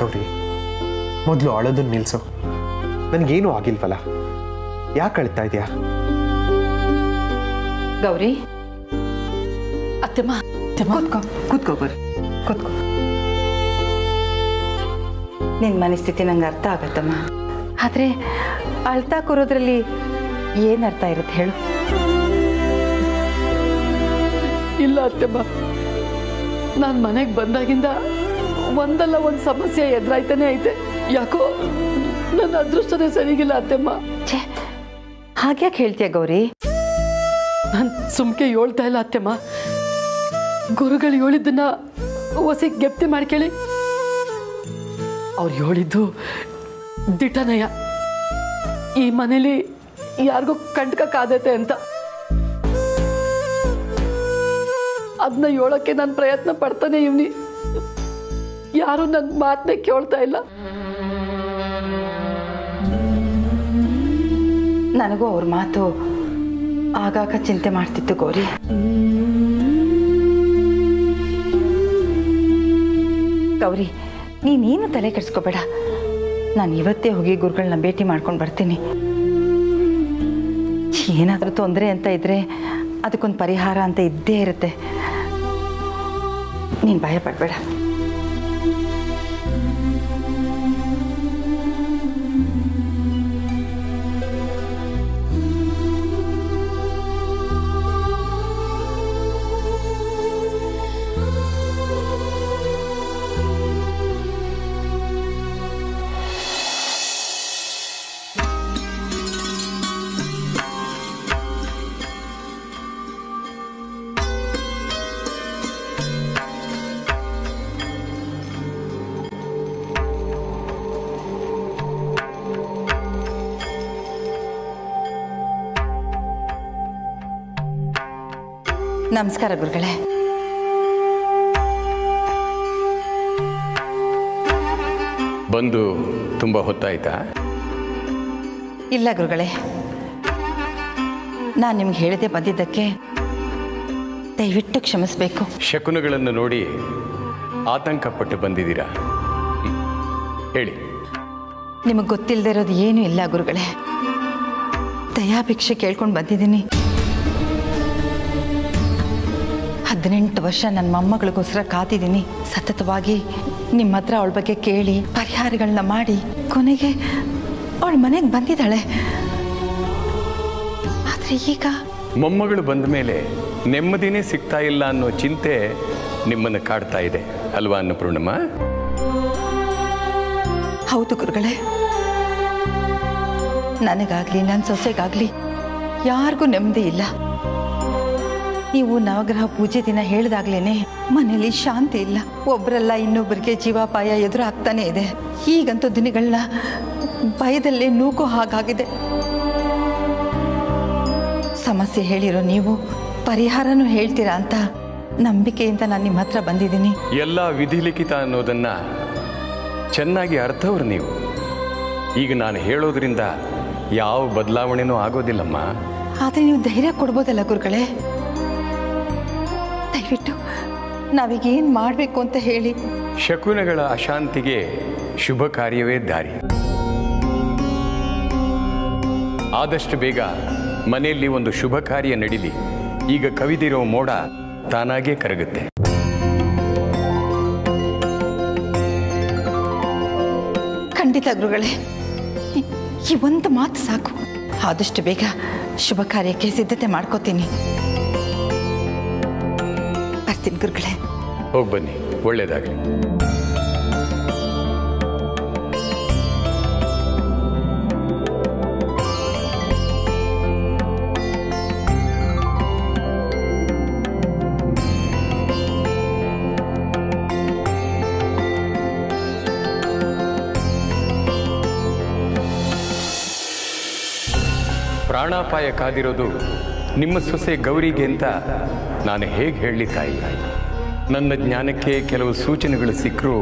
ಗೌರಿ, ಮೊದಲು ಅಳೋದನ್ನ ನಿಲ್ಸು. ನನಗೇನು ಆಗಿಲ್ವಲ್ಲ, ಯಾಕೆ ಅಳ್ತಾ ಇದೆಯಾ? ಗೌರಿ, ಅತ್ತಮ್ಮ ಕೂತ್ಕೋ ಕೂತ್ಕೋ ಗೌರಿ, ಕೂತ್ಕೋ. ನಿನ್ನ ಮನಸ್ಥಿತಿ ನಂಗೆ ಅರ್ಥ ಆಗತ್ತಮ್ಮ. ಆದರೆ ಅಳ್ತಾ ಕೂರೋದ್ರಲ್ಲಿ ಏನು ಅರ್ಥ ಇರುತ್ತೆ ಹೇಳು? ಇಲ್ಲ ಅತ್ತೆಮ್ಮ, ನಾನು ಮನೆಗೆ ಬಂದಾಗಿಂದ ಒಂದಲ್ಲ ಒಂದು ಸಮಸ್ಯೆ ಎದುರಾಯ್ತಾನೆ ಐತೆ. ಯಾಕೋ ನನ್ನ ಅದೃಷ್ಟನೇ ಸರಿಗಿಲ್ಲ ಅತ್ತೆಮ್ಮ. ಛೇ, ಹಾಗ್ಯಾಕೆ ಹೇಳ್ತೀಯ ಗೌರಿ? ನಾನು ಸುಮ್ಕೆ ಹೇಳ್ತಾ ಇಲ್ಲ ಅತ್ತೆಮ್ಮ. ಗುರುಗಳು ಹೇಳಿದ್ದನ್ನ ಹೊಸಿ ಗೆಪ್ತಿ ಮಾಡ್ಕೇಳಿ. ಅವ್ರು ಹೇಳಿದ್ದು ದಿಟನಯ, ಈ ಮನೇಲಿ ಯಾರಿಗೂ ಕಂಟ್ಕಕ್ಕಾದತೆ ಅಂತ. ಅದನ್ನ ಹೇಳೋಕ್ಕೆ ನಾನು ಪ್ರಯತ್ನ ಪಡ್ತಾನೆ ಇವ್ನಿ. ಯಾರು ನನ್ನ ಮಾತನ್ನೇ ಕೇಳ್ತಾ ಇಲ್ಲ. ನನಗೂ ಅವ್ರ ಮಾತು ಆಗಾಗ ಚಿಂತೆ ಮಾಡ್ತಿತ್ತು ಗೌರಿ. ಗೌರಿ, ನೀನೇನು ತಲೆ ಕೆಡಿಸ್ಕೋಬೇಡ. ನಾನು ಇವತ್ತೇ ಹೋಗಿ ಗುರುಗಳನ್ನ ಭೇಟಿ ಮಾಡ್ಕೊಂಡು ಬರ್ತೀನಿ. ಏನಾದರೂ ತೊಂದರೆ ಅಂತ ಇದ್ರೆ ಅದಕ್ಕೊಂದು ಪರಿಹಾರ ಅಂತ ಇದ್ದೇ ಇರುತ್ತೆ. ನೀನು ಭಯ ಪಡಬೇಡ. ನಮಸ್ಕಾರ ಗುರುಗಳೇ. ಬಂದು ತುಂಬ ಹೊತ್ತಾಯ್ತಾ? ಇಲ್ಲ ಗುರುಗಳೇ, ನಾನು ನಿಮ್ಗೆ ಹೇಳದೆ ಬಂದಿದ್ದಕ್ಕೆ ದಯವಿಟ್ಟು ಕ್ಷಮಿಸಬೇಕು. ಶಕುನಗಳನ್ನು ನೋಡಿ ಆತಂಕಪಟ್ಟು ಬಂದಿದ್ದೀರಾ? ಹೇಳಿ. ನಿಮಗೆ ಗೊತ್ತಿಲ್ಲದೆ ಇರೋದು ಏನೂ ಇಲ್ಲ ಗುರುಗಳೇ. ದಯಾಭಿಕ್ಷೆ ಕೇಳ್ಕೊಂಡು ಬಂದಿದ್ದೀನಿ. 18 ವರ್ಷ ನನ್ನ ಮೊಮ್ಮಗಳಿಗೋಸ್ಕರ ಕಾತಿದ್ದೀನಿ. ಸತತವಾಗಿ ನಿಮ್ಮ ಹತ್ರ ಅವಳ ಬಗ್ಗೆ ಕೇಳಿ ಪರಿಹಾರಗಳನ್ನ ಮಾಡಿ ಕೊನೆಗೆ ಅವಳ ಮನೆಗೆ ಬಂದಿದ್ದಾಳೆ. ಆದರೆ ಈಗ ಮೊಮ್ಮಗಳು ಬಂದ ಮೇಲೆ ನೆಮ್ಮದಿನೇ ಸಿಗ್ತಾ ಇಲ್ಲ ಅನ್ನೋ ಚಿಂತೆ ನಿಮ್ಮನ್ನು ಕಾಡ್ತಾ ಇದೆ ಅಲ್ವಾ ಅನ್ನಪೂರ್ಣಮ್ಮ? ಹೌದು ಗುರುಗಳೇ, ನನಗಾಗಲಿ ನನ್ನ ಸೊಸೆಗಾಗಲಿ ಯಾರಿಗೂ ನೆಮ್ಮದಿ ಇಲ್ಲ. ನೀವು ನವಗ್ರಹ ಪೂಜೆ ದಿನ ಹೇಳಿದಾಗ್ಲೇನೆ ಮನೇಲಿ ಶಾಂತಿ ಇಲ್ಲ. ಒಬ್ಬರಲ್ಲ ಇನ್ನೊಬ್ಬರಿಗೆ ಜೀವಾಪಾಯ ಎದುರಾಗ್ತಾನೆ ಇದೆ. ಈಗಂತೂ ದಿನಗಳನ್ನ ಭಯದಲ್ಲೇ ನೂಕೋ ಹಾಗಾಗಿದೆ. ಸಮಸ್ಯೆ ಹೇಳಿರೋ ನೀವು ಪರಿಹಾರನೂ ಹೇಳ್ತೀರಾ ಅಂತ ನಂಬಿಕೆಯಿಂದ ನಾನು ನಿಮ್ಮ ಹತ್ರ ಬಂದಿದ್ದೀನಿ. ಎಲ್ಲ ವಿಧಿಲಿಖಿತ ಅನ್ನೋದನ್ನ ಚೆನ್ನಾಗಿ ಅರ್ಥವ್ರು ನೀವು. ಈಗ ನಾನು ಹೇಳೋದ್ರಿಂದ ಯಾವ ಬದಲಾವಣೆನೂ ಆಗೋದಿಲ್ಲಮ್ಮ. ಆದರೆ ನೀವು ಧೈರ್ಯ ಕೊಡ್ಬೋದಲ್ಲ ಗುರುಗಳೇ? ದಯವಿಟ್ಟು ನಾವೀಗ ಏನು ಮಾಡಬೇಕು ಅಂತ ಹೇಳಿ. ಶಕುನಗಳ ಅಶಾಂತಿಗೆ ಶುಭ ಕಾರ್ಯವೇ ದಾರಿ. ಆದಷ್ಟು ಬೇಗ ಮನೆಯಲ್ಲಿ ಒಂದು ಶುಭ ಕಾರ್ಯ ನಡೀಲಿ. ಈಗ ಕವಿದಿರೋ ಮೋಡ ತಾನಾಗೇ ಕರಗುತ್ತೆ. ಖಂಡಿತ ಗುರುಗಳೇ, ಈ ಒಂದು ಮಾತು ಸಾಕು. ಆದಷ್ಟು ಬೇಗ ಶುಭ ಕಾರ್ಯಕ್ಕೆ ಸಿದ್ಧತೆ ಮಾಡ್ಕೋತೀನಿ. ಬರ್ತೀನಿ ಗುರುಗಳೇ. ಹೋಗಿ ಬನ್ನಿ, ಒಳ್ಳೇದಾಗಲಿ. ಪ್ರಾಣಾಪಾಯ ಕಾದಿರೋದು ನಿಮ್ಮ ಸೊಸೆ ಗೌರಿಗೆ ಅಂತ ನಾನು ಹೇಗೆ ಹೇಳಲಿ ತಾಯಿ? ನನ್ನ ಜ್ಞಾನಕ್ಕೆ ಕೆಲವು ಸೂಚನೆಗಳು ಸಿಕ್ಕರೂ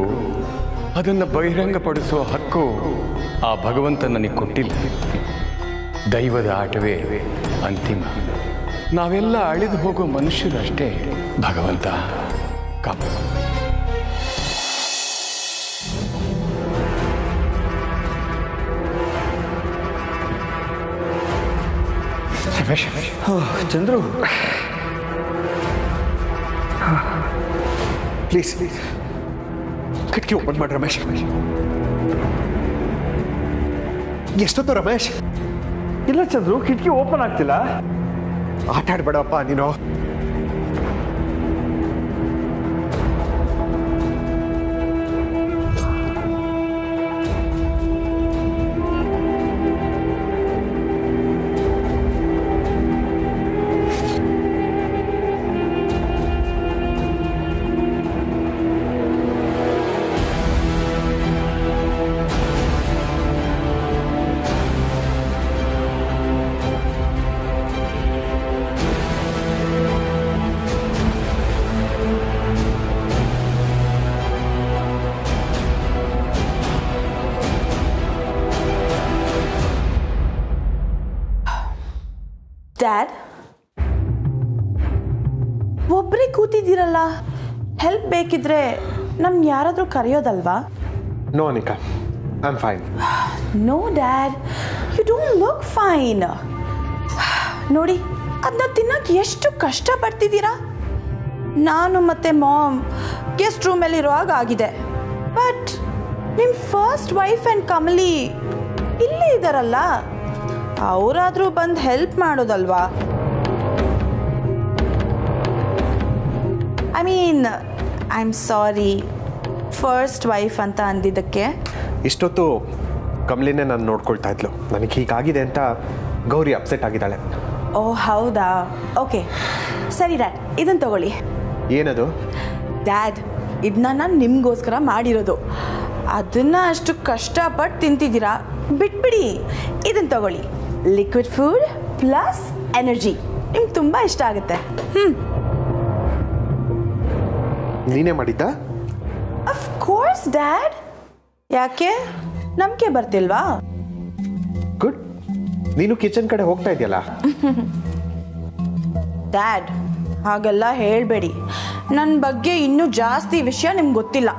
ಅದನ್ನು ಬಹಿರಂಗಪಡಿಸುವ ಹಕ್ಕು ಆ ಭಗವಂತ ನನಗೆ ಕೊಟ್ಟಿಲ್ಲ. ದೈವದ ಆಟವೇ ಅಂತಿಮ. ನಾವೆಲ್ಲ ಅಳಿದು ಹೋಗೋ ಮನುಷ್ಯರಷ್ಟೇ. ಭಗವಂತ ಕಾಪಾಡು. ರಮೇಶ್ ಚಂದ್ರು ಪ್ಲೀಸ್ ಕಿಟಕಿ ಓಪನ್ ಮಾಡಿ ರಮೇಶ್. ಎಷ್ಟೊತ್ತು ರಮೇಶ್? ಇಲ್ಲ ಚಂದ್ರು, ಕಿಟಕಿ ಓಪನ್ ಆಗ್ತಿಲ್ಲ. ಆಟ ಆಡ್ಬೇಡಪ್ಪ ನೀನು. ಡ್ಯಾಡ್, ಒಬ್ಬರೇ ಕೂತಿದ್ದೀರಲ್ಲ, ಹೆಲ್ಪ್ ಬೇಕಿದ್ರೆ ನಮ್ಗೆ ಯಾರಾದರೂ ಕರೆಯೋದಲ್ವಾ? No Anika, I am fine. No dad, you don't look fine. ನೋಡಿ, ಅದನ್ನ ತಿನ್ನಕ್ಕೆ ಎಷ್ಟು ಕಷ್ಟಪಡ್ತಿದ್ದೀರಾ. ನಾನು ಮತ್ತು ಮಾಮ್ ಗೆಸ್ಟ್ ರೂಮಲ್ಲಿ ಇರುವಾಗ ಆಗಿದೆ. ಬಟ್ ನಿಮ್ಮ ಫಸ್ಟ್ ವೈಫ್ ಆ್ಯಂಡ್ ಕಮಲಿ ಇಲ್ಲೇ ಇದ್ದಾರಲ್ಲ, ಅವರಾದರೂ ಬಂದು ಹೆಲ್ಪ್ ಮಾಡೋದಲ್ವಾ? I mean, I am sorry, first wife ಅಂತ ಅಂದಿದ್ದಕ್ಕೆ. ಇಷ್ಟೊತ್ತು ಕಮಲಿನೇ ನಾನು ನೋಡ್ಕೊಳ್ತಾ ಇದ್ಲು. ನನಗೆ ಹೀಗಾಗಿದೆ ಅಂತ ಗೌರಿ ಅಪ್ಸೆಟ್ ಆಗಿದ್ದಾಳೆ. ಓ ಹೌದಾ, ಓಕೆ ಸರಿ ಡ್ಯಾಡ್, ಇದನ್ನು ತಗೊಳ್ಳಿ. ಏನದು? ಡ್ಯಾಡ್, ಇದನ್ನ ನಾನು ನಿಮಗೋಸ್ಕರ ಮಾಡಿರೋದು. ಅದನ್ನು ಅಷ್ಟು ಕಷ್ಟಪಟ್ಟು ತಿಂತಿದ್ದೀರಾ, ಬಿಟ್ಬಿಡಿ. ಇದನ್ನು ತಗೊಳ್ಳಿ, ಲಿಕ್ವಿಡ್ ಫುಡ್ ಪ್ಲಸ್ ಎನರ್ಜಿ. ನಿಮ್ಗೆ ತುಂಬ ಇಷ್ಟ ಆಗುತ್ತೆ. ನೀನೇ ಮಾಡಿದ್ದ? Of course dad. ಯಾಕೆ, ನಂಬಿಕೆ ಬರ್ತಿಲ್ವಾ? ಗುಡ್. ನೀನು ಕಿಚನ್ ಕಡೆ ಹೋಗ್ತಾ ಇದೆಯಲ್ಲ. ಡ್ಯಾಡ್, ಹಾಗೆಲ್ಲ ಹೇಳಬೇಡಿ. ನನ್ನ ಬಗ್ಗೆ ಇನ್ನೂ ಜಾಸ್ತಿ ವಿಷಯ ನಿಮ್ಗೆ ಗೊತ್ತಿಲ್ಲ.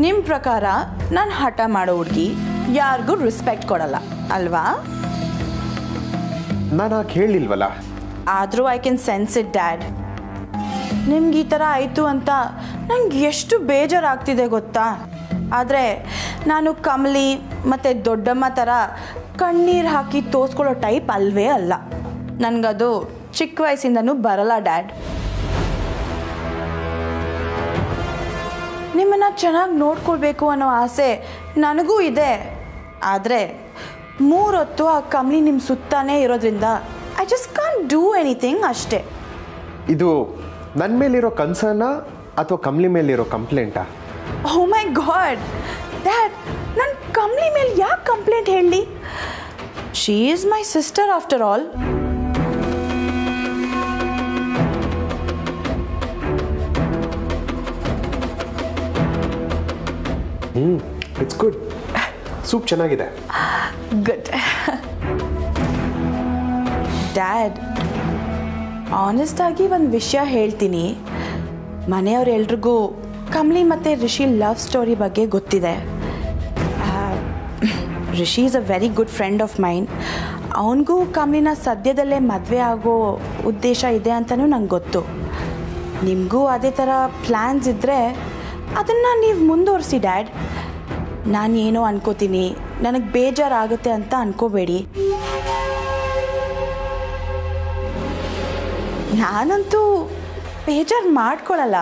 ನಿಮ್ಮ ಪ್ರಕಾರ ನಾನು ಹಠ ಮಾಡೋ ಹುಡುಗಿ, ಯಾರಿಗೂ ರೆಸ್ಪೆಕ್ಟ್ ಕೊಡಲ್ಲ ಅಲ್ವಾ? ನಾನು ಹಾಗೆ ಹೇಳಿಲ್ವಲ್ಲ. ಆದರೂ I can sense it dad. ನಿಮ್ಗೆ ಈ ಥರ ಆಯಿತು ಅಂತ ನಂಗೆ ಎಷ್ಟು ಬೇಜಾರಾಗ್ತಿದೆ ಗೊತ್ತಾ? ಆದರೆ ನಾನು ಕಮಲಿ ಮತ್ತು ದೊಡ್ಡಮ್ಮ ಥರ ಕಣ್ಣೀರು ಹಾಕಿ ತೋರಿಸ್ಕೊಳ್ಳೋ ಟೈಪ್ ಅಲ್ವೇ ಅಲ್ಲ. ನನಗದು ಚಿಕ್ಕ ವಯಸ್ಸಿಂದನೂ ಬರಲ್ಲ ಡ್ಯಾಡ್. ನಿಮ್ಮನ್ನು ಚೆನ್ನಾಗಿ ನೋಡ್ಕೊಳ್ಬೇಕು ಅನ್ನೋ ಆಸೆ ನನಗೂ ಇದೆ. ಆದರೆ 3 ಹೊತ್ತು ಆ ಕಮಲಿ ನಿಮ್ಮ ಸುತ್ತಾನೇ ಇರೋದ್ರಿಂದ I just can't do anything ಅಷ್ಟೇ. ಇದು ನನ್ನ ಮೇಲಿರೋ ಕನ್ಸರ್ನಾ ಅಥವಾ ಕಮಲಿ ಮೇಲಿರೋ ಕಂಪ್ಲೇಂಟಾ? ಓ ಮೈ ಗಾಡ್ ಡ್ಯಾಡ್, ನಾನು ಕಮಲಿ ಮೇಲೆ ಯಾಕೆ ಕಂಪ್ಲೇಂಟ್ ಹೇಳಲಿ? She is my sister after all. It's good. Soup ಚೆನ್ನಾಗಿದೆ. ಗುಡ್ ಡ್ಯಾಡ್, ಆನೆಸ್ಟ್ ಆಗಿ ಒಂದು ವಿಷಯ ಹೇಳ್ತೀನಿ. ಮನೆಯವರೆಲ್ರಿಗೂ ಕಮಲಿ ಮತ್ತು ರಿಷಿ ಲವ್ ಸ್ಟೋರಿ ಬಗ್ಗೆ ಗೊತ್ತಿದೆ. Rishi is a very good friend of main. ಅವನಿಗೂ ಕಮಲಿನ ಸದ್ಯದಲ್ಲೇ ಮದುವೆ ಆಗೋ ಉದ್ದೇಶ ಇದೆ ಅಂತಲೂ ನಂಗೆ ಗೊತ್ತು. ನಿಮಗೂ ಅದೇ ಥರ ಪ್ಲ್ಯಾನ್ಸ್ ಇದ್ದರೆ ಅದನ್ನು ನೀವು ಮುಂದುವರಿಸಿ ಡ್ಯಾಡ್. ನಾನೇನೋ ಅನ್ಕೋತೀನಿ, ನನಗೆ ಬೇಜಾರಾಗುತ್ತೆ ಅಂತ ಅನ್ಕೋಬೇಡಿ. ನಾನಂತೂ ಬೇಜಾರು ಮಾಡ್ಕೊಳ್ಳಲ್ಲ,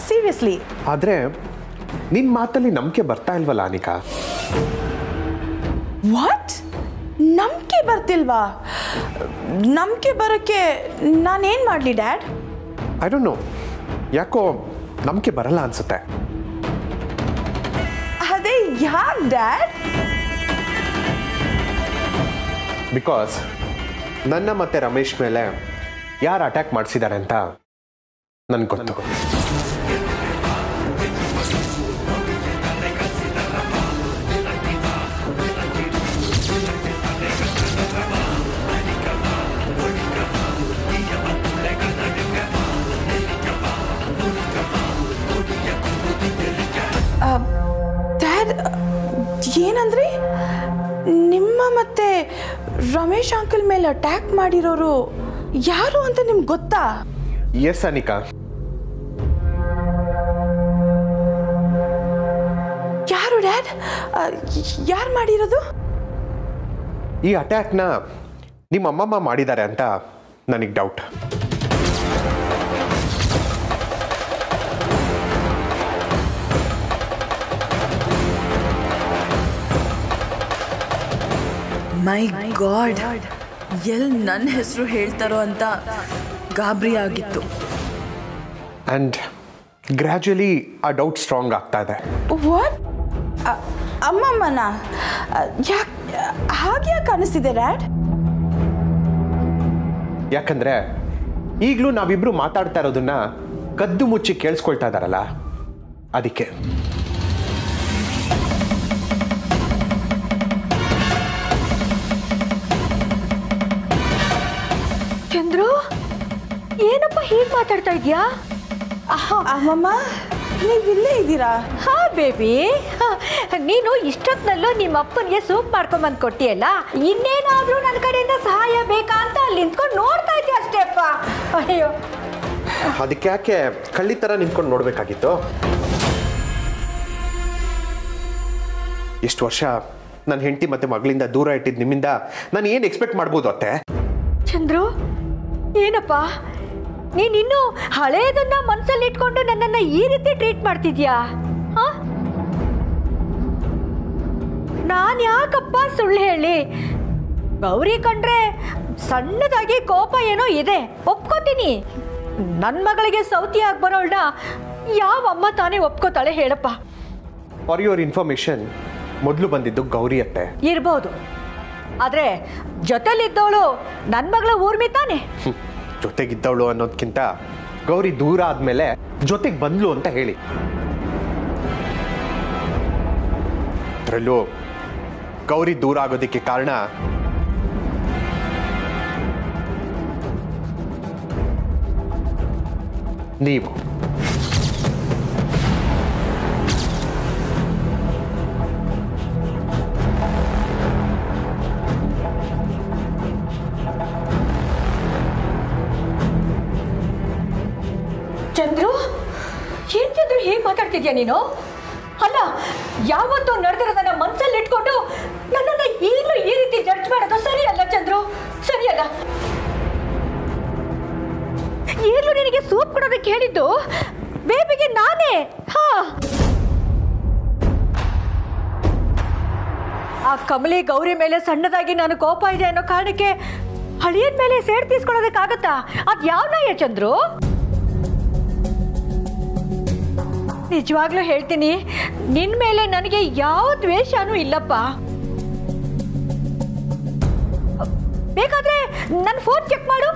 ಸೀರಿಯಸ್ಲಿ. ಆದರೆ ನಿನ್ನ ಮಾತಲ್ಲಿ ನಂಬಿಕೆ ಬರ್ತಾ ಇಲ್ವಲ್ಲ ಅನಿಕಾ? ವಾಟ್? ನಂಬಿಕೆ ಬರ್ತಿಲ್ವಾ? ನಂಬಿಕೆ ಬರೋಕ್ಕೆ ನಾನೇನು ಮಾಡಲಿ ಡ್ಯಾಡ್? ಐ ಡೋಂಟ್ ನೋ, ಯಾಕೋ ನಂಬಿಕೆ ಬರಲ್ಲ ಅನ್ಸುತ್ತೆ. ಅದೇ ಯಾಕೆ ಡ್ಯಾಡ್? ಬಿಕಾಸ್ ನನ್ನ ಮತ್ತೆ ರಮೇಶ್ ಮೇಲೆ ಯಾರು ಅಟ್ಯಾಕ್ ಮಾಡಿಸಿದ್ದಾರೆ ಅಂತ ನನಗೆ ಗೊತ್ತು. ಡ್ಯಾಡ್, ಮತ್ತೆ ರಮೇಶ್ ಅಂಕಲ್ ಮೇಲೆ ಅಟ್ಯಾಕ್ ಮಾಡಿರೋರು ಯಾರು ಅಂತ ನಿಮ್ಗೆ ಗೊತ್ತಾ? ಎಸ್ ಅನಿಕಾ. ಯಾರು ಡ್ಯಾಡ್? ಯಾರು ಮಾಡಿರೋದು? ಈ ಅಟ್ಯಾಕ್ನ ನಿಮ್ಮ ಅಮ್ಮಮ್ಮ ಮಾಡಿದ್ದಾರೆ ಅಂತ ನನಗೆ ಡೌಟ್. ಮೈ ಗಾಡ್, ನನ್ನ ಹೆಸರು ಹೇಳ್ತಾರೋ ಅಂತ ಗಾಬರಿ ಆಗಿತ್ತು. ಆ್ಯಂಡ್ ಗ್ರ್ಯಾಜುಯಲಿ ಆ ಡೌಟ್ ಸ್ಟ್ರಾಂಗ್ ಆಗ್ತಾ ಇದೆ. ವಾಟ್? ಅಮ್ಮಮ್ಮನ ಯಾಕೆ ಹಾಗೆ ಯಾಕೆ ಅನಿಸ್ತಿದೆ ಡ್ಯಾಡ್? ಯಾಕಂದ್ರೆ ಈಗಲೂ ನಾವಿಬ್ರು ಮಾತಾಡ್ತಾ ಇರೋದನ್ನ ಕದ್ದು ಮುಚ್ಚಿ ಕೇಳಿಸ್ಕೊಳ್ತಾ ಇದ್ದಾರಲ್ಲ, ಅದಕ್ಕೆ. ಚಂದ್ರು, ಏನಪ್ಪ ಹೀಗೆ ಮಾತಾಡ್ತಾ ಇದೀಯಾ? ಅಮ್ಮಮ್ಮ, ನೀವಿಲ್ಲೇ ಇದ್ದೀರಾ? ಹಾ ಬೇಬಿ, ನೀನು ಇಷ್ಟೊತ್ತಿನಲ್ಲೂ ನಿಮ್ಮ ಅಪ್ಪನಿಗೆ ಸೂಪ್ ಮಾಡ್ಕೊಂಬಂದು ಕೊಟ್ಟಿಯಲ್ಲ, ಇನ್ನೇನಾದ್ರೂ ನನ್ನ ಕಡೆಯಿಂದ ಸಹಾಯ ಬೇಕಾ ಅಂತ ಅಲ್ಲಿ ನಿಂತ್ಕೊಂಡು ನೋಡ್ತಾ ಇದ್ದೀಯ ಅಷ್ಟೇ ಅಪ್ಪ. ಅಯ್ಯೋ, ಅದಕ್ಕೆ ಯಾಕೆ ಕಳ್ಳಿ ಥರ ನಿಂತ್ಕೊಂಡು ನೋಡಬೇಕಾಗಿತ್ತು? ಎಷ್ಟು ವರ್ಷ ನನ್ನ ಹೆಂಡತಿ ಮತ್ತೆ ಮಗಳಿಂದ ದೂರ ಇಟ್ಟಿದ್ದು ನಿಮ್ಮಿಂದ ನಾನು ಏನು ಎಕ್ಸ್ಪೆಕ್ಟ್ ಮಾಡ್ಬೋದು ಅತ್ತೆ? ಚಂದ್ರು, ಏನಪ್ಪ ನೀನಿನ್ನೂ ಹಳೇದನ್ನ ಮನಸ್ಸಲ್ಲಿ ಇಟ್ಕೊಂಡು ನನ್ನನ್ನ ಈ ರೀತಿ ಟ್ರೀಟ್ ಮಾಡ್ತಿದ್ಯಾ? ನಾನು ಯಾಕಪ್ಪ ಸುಳ್ಳು ಹೇಳಿ? ಗೌರಿ ಕಂಡ್ರೆ ಸಣ್ಣದಾಗಿ ಕೋಪ ಏನೋ ಇದೆ, ಒಪ್ಕೋತೀನಿ. ನನ್ನ ಮಗಳಿಗೆ ಸೌತಿಯಾಗಿ ಬರೋಳ್ನ ಯಾವ ಅಮ್ಮ ತಾನೇ ಒಪ್ಕೋತಾಳೆ ಹೇಳಪ್ಪ? ಫಾರ್ ಯುವರ್ ಇನ್ಫಾರ್ಮೇಶನ್, ಮೊದಲು ಬಂದಿದ್ದು ಗೌರಿ ಅತ್ತೆ. ಇರ್ಬೋದು, ಆದ್ರೆ ಜೊತೆಲಿದ್ದವಳು ನನ್ನ ಮಗಳ ಊರ್ಮಿ ತಾನೆ. ಜೊತೆಗಿದ್ದವಳು ಅನ್ನೋದಕ್ಕಿಂತ ಗೌರಿ ದೂರ ಆದ್ಮೇಲೆ ಜೊತೆಗೆ ಬಂದ್ಲು ಅಂತ ಹೇಳಿ. ಅದರಲ್ಲೂ ಗೌರಿ ದೂರ ಆಗೋದಕ್ಕೆ ಕಾರಣ ನೀವು. ಚಂದ್ರು, ಏನ್ ಚಂದ್ರು ಹೇಗೆ ಮಾತಾಡ್ತಿದ್ಯಾ ನೀನು? ಅಲ್ಲ, ಯಾವತ್ತೂ ನಡೆದಿರೋದನ್ನ ಮನಸ್ಸಲ್ಲಿ ಇಟ್ಕೊಂಡು ನನ್ನನ್ನ ಈಗಲೂ ಈ ರೀತಿ ಜಡ್ಜ್ ಮಾಡೋದು ಸರಿ ಅಲ್ಲ ಚಂದ್ರು, ಸರಿಯಲ್ಲ. ಈಗಲೂ ನಿನಗೆ ಸೂಪ್ ಕೊಡೋದಕ್ಕೆ ಹೇಳಿದ್ದು ಬೇಬಿಗೆ ನಾನೇ. ಆ ಕಮಲಿ ಗೌರಿ ಮೇಲೆ ಸಣ್ಣದಾಗಿ ನಾನು ಕೋಪ ಇದೆ ಅನ್ನೋ ಕಾರಣಕ್ಕೆ ಹಳಿಯದ ಮೇಲೆ ಸೇಡ್ ತೀಸ್ಕೊಳ್ಳೋದಕ್ಕಾಗತ್ತಾ? ಅದ್ ಯಾವ ನ್ಯಾಯ ಚಂದ್ರು? ನಿಜವಾಗ್ಲೂ ಹೇಳ್ತೀನಿ, ನಿನ್ ಮೇಲೆ ನನಗೆ ಯಾವ ದ್ವೇಷನೂ ಇಲ್ಲಪ್ಪ. ಬೇಕಾದ್ರೆ ನನ್ನ ಫೋನ್ ಚೆಕ್ ಮಾಡು.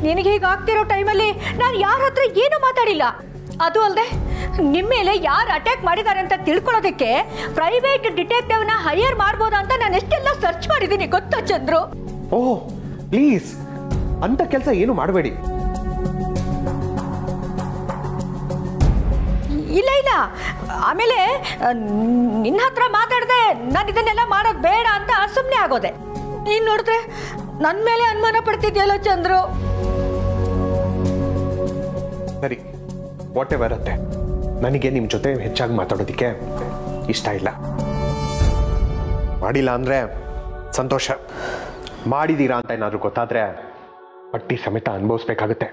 ನಿನಗೆ ಹೀಗಾಗ್ತಿರೋ ಟೈಮಲ್ಲಿ ನಾನು ಯಾರ ಹತ್ರ ಏನೂ ಮಾತಾಡಿಲ್ಲ. ಅದು ಅಲ್ಲದೆ ನಿಮ್ಮ ಮೇಲೆ ಯಾರು ಅಟ್ಯಾಕ್ ಮಾಡಿದ್ದಾರೆ ಅಂತ ತಿಳ್ಕೊಳ್ಳೋದಕ್ಕೆ ಪ್ರೈವೇಟ್ ಡಿಟೆಕ್ಟಿವ್ನ ಹೈಯರ್ ಮಾಡ್ಬೋದಾ ಅಂತ ನಾನು ಎಷ್ಟೆಲ್ಲ ಸರ್ಚ್ ಮಾಡಿದ್ದೀನಿ ಗೊತ್ತಾ ಚಂದ್ರು? ಓಹ್ ಪ್ಲೀಸ್, ಅಂತ ಕೆಲಸ ಏನು ಮಾಡಬೇಡಿ. ಇಲ್ಲ ಇಲ್ಲ, ಆಮೇಲೆ ನಿನ್ನ ಹತ್ರ ಮಾತಾಡದೆ ನಾನು ಇದನ್ನೆಲ್ಲ ಮಾಡೋದು ಬೇಡ ಅಂತ ಸುಮ್ಮನೆ ಆಗೋದೆ. ನೀನು ನೋಡಿದ್ರೆ ನನ್ನ ಮೇಲೆ ಅನುಮಾನ ಪಡ್ತಿದ್ಯಲ್ಲ ಚಂದ್ರು. ಸರಿ, ವಾಟ್ ಎವರ್ ಅತ್ತೆ, ನನಗೆ ನಿಮ್ಮ ಜೊತೆ ಹೆಚ್ಚಾಗಿ ಮಾತಾಡೋದಕ್ಕೆ ಇಷ್ಟ ಇಲ್ಲ. ಮಾಡಿಲ್ಲ ಅಂದರೆ ಸಂತೋಷ, ಮಾಡಿದ್ದೀರಾ ಅಂತ ಏನಾದರೂ ಗೊತ್ತಾದರೆ ಪಟ್ಟಿ ಸಮೇತ ಅನುಭವಿಸ್ಬೇಕಾಗುತ್ತೆ.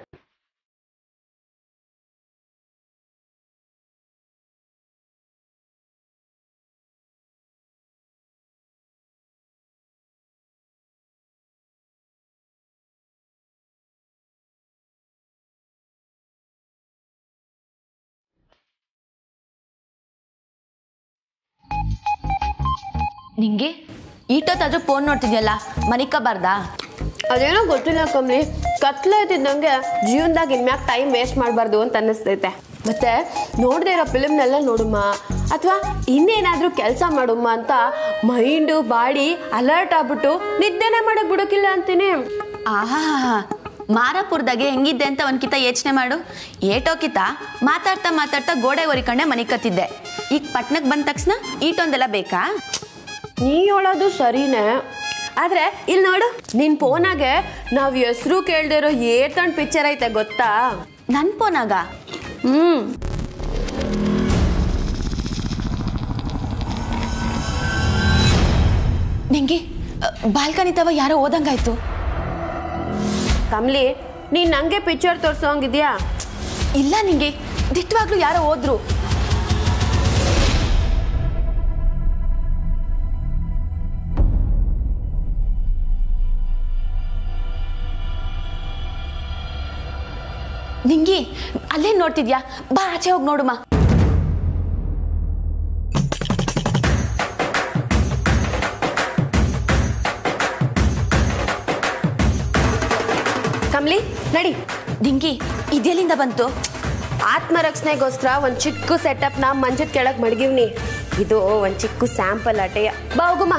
ನಿಂಗೆ ಈಟೊತ್ತಾದ್ರೂ ಫೋನ್ ನೋಡ್ತಿದ್ಯಲ್ಲ, ಮನಿಕಬಾರ್ದಾ? ಅದೇನೋ ಗೊತ್ತಿಲ್ಲ ಕಮ್ಲಿ, ಕತ್ಲೈತಿದ್ದಂಗೆ ಜೀವನದಾಗ ಇನ್ಮ್ಯಾಗ ಟೈಮ್ ವೇಸ್ಟ್ ಮಾಡಬಾರ್ದು ಅಂತ ಅನ್ನಿಸ್ತೈತೆ. ಮತ್ತೆ ನೋಡದೆ ಇರೋ ಫಿಲ್ಮ್ನೆಲ್ಲ ನೋಡುಮ್ಮ ಅಥವಾ ಇನ್ನೇನಾದರೂ ಕೆಲಸ ಮಾಡುಮ್ಮ ಅಂತ ಮೈಂಡು ಬಾಡಿ ಅಲರ್ಟ್ ಆಗ್ಬಿಟ್ಟು ನಿದ್ದೆನೇ ಮಾಡಕ್ ಬಿಡೋಕಿಲ್ಲ ಅಂತೀನಿ. ಆಹಾ, ಮಾರಾಪುರದಾಗೆ ಹೆಂಗಿದ್ದೆ ಅಂತ ಒಂದ್ಕಿತ ಯೋಚನೆ ಮಾಡು. ಏಟೋಕಿತ ಮಾತಾಡ್ತಾ ಮಾತಾಡ್ತಾ ಗೋಡೆ ಒರಿಕಂಡೆ ಮನಿಕತ್ತಿದ್ದೆ. ಈಗ ಪಟ್ನಕ್ಕೆ ಬಂದ ತಕ್ಷಣ ಈಟೊಂದೆಲ್ಲ ಬೇಕಾ? ನೀ ಹೇಳೋದು ಸರಿನೇ, ಆದ್ರೆ ಇಲ್ಲಿ ನೋಡು ನಿನ್ ಫೋನಾಗೆ ನಾವ್ ಹೆಸರು ಕೇಳ್ದೇ ಇರೋ ಏಟೊಂದು ಪಿಕ್ಚರ್ ಐತೆ ಗೊತ್ತಾ? ನನ್ನ ಫೋನಾಗ? ನಿಂಗೆ ಬಾಲ್ಕನಿ ತವ ಯಾರೋ ಓದಂಗಾಯ್ತು. ಕಮ್ಲಿ, ನೀನ್ ನಂಗೆ ಪಿಕ್ಚರ್ ತೋರ್ಸೋಂಗಿದ್ಯಾ? ಇಲ್ಲ ನಿಂಗೆ, ದಿಟ್ಟವಾಗ್ಲೂ ಯಾರೋ ಓದ್ರು. ನಿಂಗಿ ಅಲ್ಲೇ ನೋಡ್ತಿದ್ಯಾ? ಬಾ ಆಚೆ ಹೋಗಿ ನೋಡುಮ. ಕಮ್ಲಿ ನಡಿ. ನಿಂಗಿ ಇದೆಲ್ಲಿಂದ ಬಂತು? ಆತ್ಮರಕ್ಷಣೆಗೋಸ್ಕರ ಒಂದು ಚಿಕ್ಕ ಸೆಟಪ್ ನಾ ಮಂಚದ ಕೆಳಗೆ ಮಡಗಿವ್ನಿ. ಇದು ಒಂದು ಚಿಕ್ಕ ಸ್ಯಾಂಪಲ್ ಅಟೆಯ. ಬಾ ಹೋಗುಮ.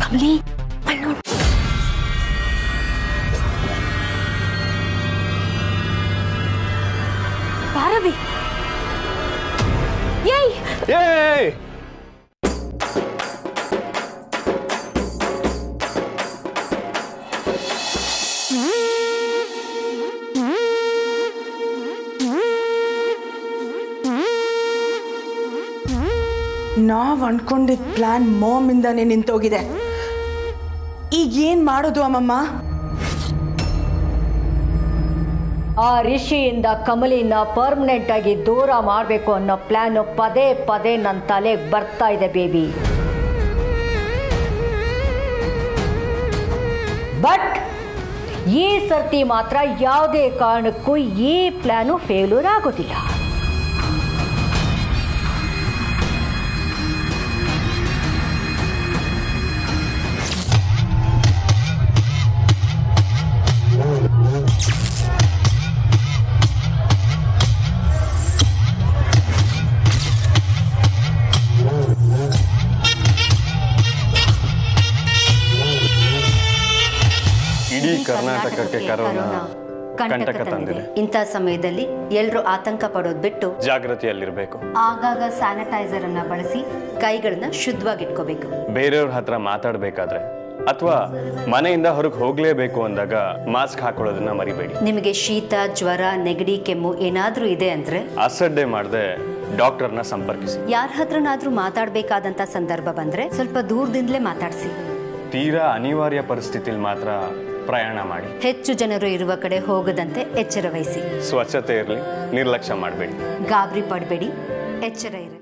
ಕಮ್ಲಿ ಪಾರವಿ, ಏಯ್ ನಾವು ಅನ್ಕೊಂಡಿದ್ದ ಪ್ಲಾನ್ ಮಾಮಿಂದಾನೇ ನಿಂತೋಗಿದೆ. ಈಗ ಏನ್ ಮಾಡೋದು ಅಮ್ಮಮ್ಮ? ಆ ರಿಷಿಯಿಂದ ಕಮಲಿನ ಪರ್ಮನೆಂಟ್ ಆಗಿ ದೂರ ಮಾಡಬೇಕು ಅನ್ನೋ ಪ್ಲಾನ್ ಪದೇ ಪದೇ ನನ್ನ ತಲೆಗೆ ಬರ್ತಾ ಇದೆ ಬೇಬಿ. ಬಟ್ ಈ ಸರ್ತಿ ಮಾತ್ರ ಯಾವುದೇ ಕಾರಣಕ್ಕೂ ಈ ಪ್ಲಾನು ಫೇಲ್ಯೂರ್ ಆಗೋದಿಲ್ಲ. ಇಡೀ ಕರ್ನಾಟಕಕ್ಕೆ ಕರೋನಾ ಕಂಟಕ ತಂದಿದೆ. ಇಂಥ ಸಮಯದಲ್ಲಿ ಎಲ್ಲರೂ ಆತಂಕ ಪಡೋದು ಬಿಟ್ಟು ಜಾಗೃತಿಯಲ್ಲಿರಬೇಕು. ಆಗಾಗ ಸ್ಯಾನಿಟೈಸರ್ ಅನ್ನ ಬಳಸಿ ಕೈಗಳನ್ನ ಶುದ್ಧವಾಗಿಟ್ಕೋಬೇಕು. ಬೇರೆಯವ್ರ ಹತ್ರ ಮಾತಾಡಬೇಕಾದ್ರೆ ಅಥವಾ ಮನೆಯಿಂದ ಹೊರಗೆ ಹೋಗ್ಲೇಬೇಕು ಅಂದಾಗ ಮಾಸ್ಕ್ ಹಾಕೊಳ್ಳೋದನ್ನ ಮರಿಬೇಡಿ. ನಿಮಗೆ ಶೀತ, ಜ್ವರ, ನೆಗಡಿ, ಕೆಮ್ಮು ಏನಾದ್ರೂ ಇದೆ ಅಂದ್ರೆ ಅಸಡ್ಡೆ ಮಾಡದೆ ಡಾಕ್ಟರ್ನ ಸಂಪರ್ಕಿಸಿ. ಯಾರ ಹತ್ರನಾದ್ರೂ ಮಾತಾಡಬೇಕಾದಂತ ಸಂದರ್ಭ ಬಂದ್ರೆ ಸ್ವಲ್ಪ ದೂರದಿಂದಲೇ ಮಾತಾಡಿಸಿ. ತೀರಾ ಅನಿವಾರ್ಯ ಪರಿಸ್ಥಿತಿಲಿ ಮಾತ್ರ ಪ್ರಯಾಣ ಮಾಡಿ. ಹೆಚ್ಚು ಜನರು ಇರುವ ಕಡೆ ಹೋಗದಂತೆ ಎಚ್ಚರ ವಹಿಸಿ. ಸ್ವಚ್ಛತೆ ಇರಲಿ, ನಿರ್ಲಕ್ಷ್ಯ ಮಾಡಬೇಡಿ. ಗಾಬರಿ ಪಡಬೇಡಿ, ಎಚ್ಚರ ಇರಿ.